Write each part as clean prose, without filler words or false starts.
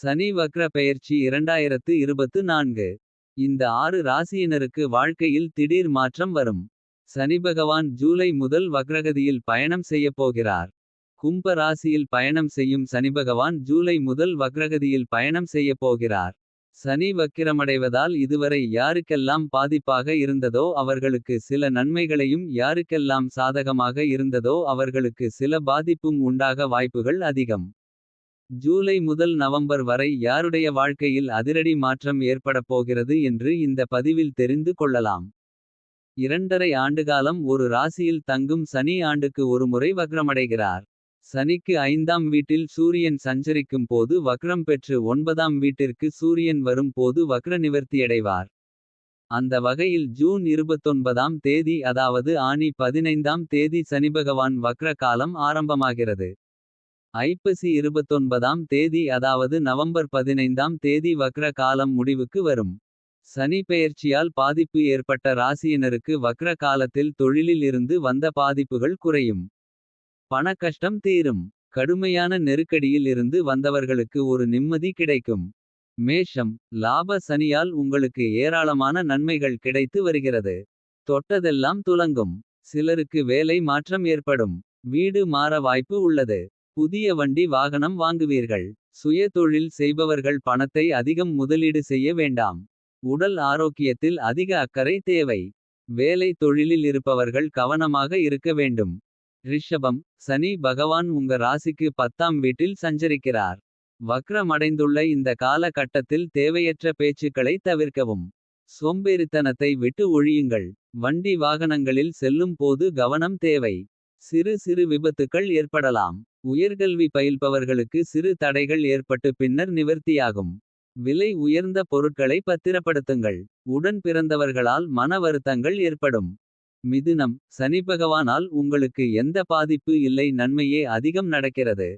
சனி வக்ர பெயர்ச்சி 2024. இந்த 6 ராசியினருக்கு வாழ்க்கையில் திடீர் மாற்றம் வரும். சனி பகவான் ஜூலை முதல் வக்ரகதியில் பயணம் செய்யப்போகிறார். கும்ப ராசியில் பயணம் செய்யும் சனிபகவான் ஜூலை முதல் வக்ரகதியில் பயணம் செய்யப்போகிறார். சனி வக்கிரமடைவதால் இதுவரை யாருக்கெல்லாம் பாதிப்பாக இருந்ததோ அவர்களுக்கு சில நன்மைகளையும் யாருக்கெல்லாம் சாதகமாக இருந்ததோ அவர்களுக்கு சில பாதிப்பும் உண்டாக வாய்ப்புகள் அதிகம். ஜூலை முதல் நவம்பர் வரை யாருடைய வாழ்க்கையில் அதிரடி மாற்றம் ஏற்படப் போகிறது என்று இந்த பதிவில் தெரிந்து கொள்ளலாம். 2½ ஆண்டுகாலம் ஒரு ராசியில் தங்கும் சனி ஆண்டுக்கு ஒருமுறை வக்ரமடைகிறார். சனிக்கு 5ஆம் வீட்டில் சூரியன் சஞ்சரிக்கும் போது வக்ரம் பெற்று 9ஆம் வீட்டிற்கு சூரியன் வரும் போது வக்ர நிவர்த்தியடைவார். அந்த வகையில் ஜூன் 29ஆம் தேதி அதாவது ஆனி 15ஆம் தேதி சனிபகவான் வக்ர காலம் ஆரம்பமாகிறது. ஐப்பசி 29ஆம் தேதி அதாவது நவம்பர் 15ஆம் தேதி வக்ர காலம் முடிவுக்கு வரும். சனி பெயர்ச்சியால் பாதிப்பு ஏற்பட்ட ராசியினருக்கு வக்ர காலத்தில் தொழிலில் இருந்து வந்த பாதிப்புகள் குறையும். பண கஷ்டம் தீரும். கடுமையான நெருக்கடியில் இருந்து வந்தவர்களுக்கு ஒரு நிம்மதி கிடைக்கும். மேஷம். லாப சனியால் உங்களுக்கு ஏராளமான நன்மைகள் கிடைத்து வருகிறது. தொட்டதெல்லாம் துலங்கும். சிலருக்கு வேலை மாற்றம் ஏற்படும். வீடு மாற வாய்ப்பு உள்ளது. புதிய வண்டி வாகனம் வாங்குவீர்கள். சுய தொழில் செய்பவர்கள் பணத்தை அதிகம் முதலீடு செய்ய வேண்டாம். உடல் ஆரோக்கியத்தில் அதிக அக்கறை தேவை. வேலை தொழிலில் இருப்பவர்கள் கவனமாக இருக்க வேண்டும். ரிஷபம். சனி பகவான் உங்க ராசிக்கு 10ஆம் வீட்டில் சஞ்சரிக்கிறார். வக்ரமடைந்துள்ள இந்த கால கட்டத்தில் தேவையற்ற பேச்சுக்களை தவிர்க்கவும். சோம்பேறித்தனத்தை விட்டு ஒழியுங்கள். வண்டி வாகனங்களில் செல்லும் போது கவனம் தேவை. சிறு சிறு விபத்துக்கள் ஏற்படலாம். உயர்கல்வி பயில்பவர்களுக்கு சிறு தடைகள் ஏற்பட்டு பின்னர் நிவர்த்தியாகும். விலை உயர்ந்த பொருட்களை பத்திரப்படுத்துங்கள். உடன் பிறந்தவர்களால் மன வருத்தங்கள் ஏற்படும். மிதுனம். சனி பகவானால் உங்களுக்கு எந்த பாதிப்பு இல்லை, நன்மையே அதிகம் நடக்கிறது.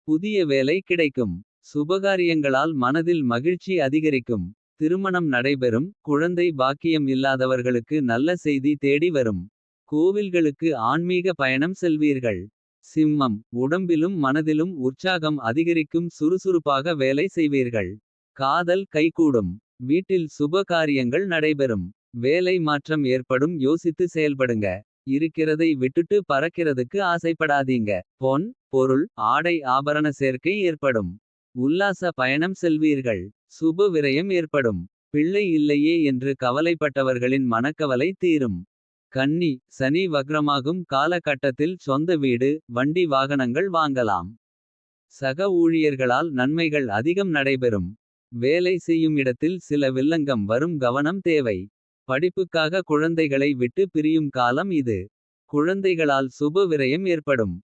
புதிய வேலை கிடைக்கும். சுபகாரியங்களால் மனதில் மகிழ்ச்சி அதிகரிக்கும். திருமணம் நடைபெறும். குழந்தை பாக்கியம் இல்லாதவர்களுக்கு நல்ல செய்தி தேடி வரும். கோவில்களுக்கு ஆன்மீக பயணம் செல்வீர்கள். சிம்மம். உடம்பிலும் மனதிலும் உற்சாகம் அதிகரிக்கும். சுறுசுறுப்பாக வேலை செய்வீர்கள். காதல் கைகூடும். வீட்டில் சுப காரியங்கள் நடைபெறும். வேலை மாற்றம் ஏற்படும், யோசித்து செயல்படுங்க. இருக்கிறதை விட்டுட்டு பறக்கிறதுக்கு ஆசைப்படாதீங்க. பொன் பொருள் ஆடை ஆபரண சேர்க்கை ஏற்படும். உல்லாச பயணம் செல்வீர்கள். சுப விரயம் ஏற்படும். பிள்ளை இல்லையே என்று கவலைப்பட்டவர்களின் மனக்கவலை தீரும். கன்னி. சனி வக்ரமாகும் காலகட்டத்தில் சொந்த வீடு வண்டி வாகனங்கள் வாங்கலாம். சக ஊழியர்களால் நன்மைகள் அதிகம் நடைபெறும். வேலை செய்யும் இடத்தில் சில வில்லங்கம் வரும், கவனம் தேவை. படிப்புக்காக குழந்தைகளை விட்டு பிரியும் காலம் இது. குழந்தைகளால் சுப விரயம் ஏற்படும்.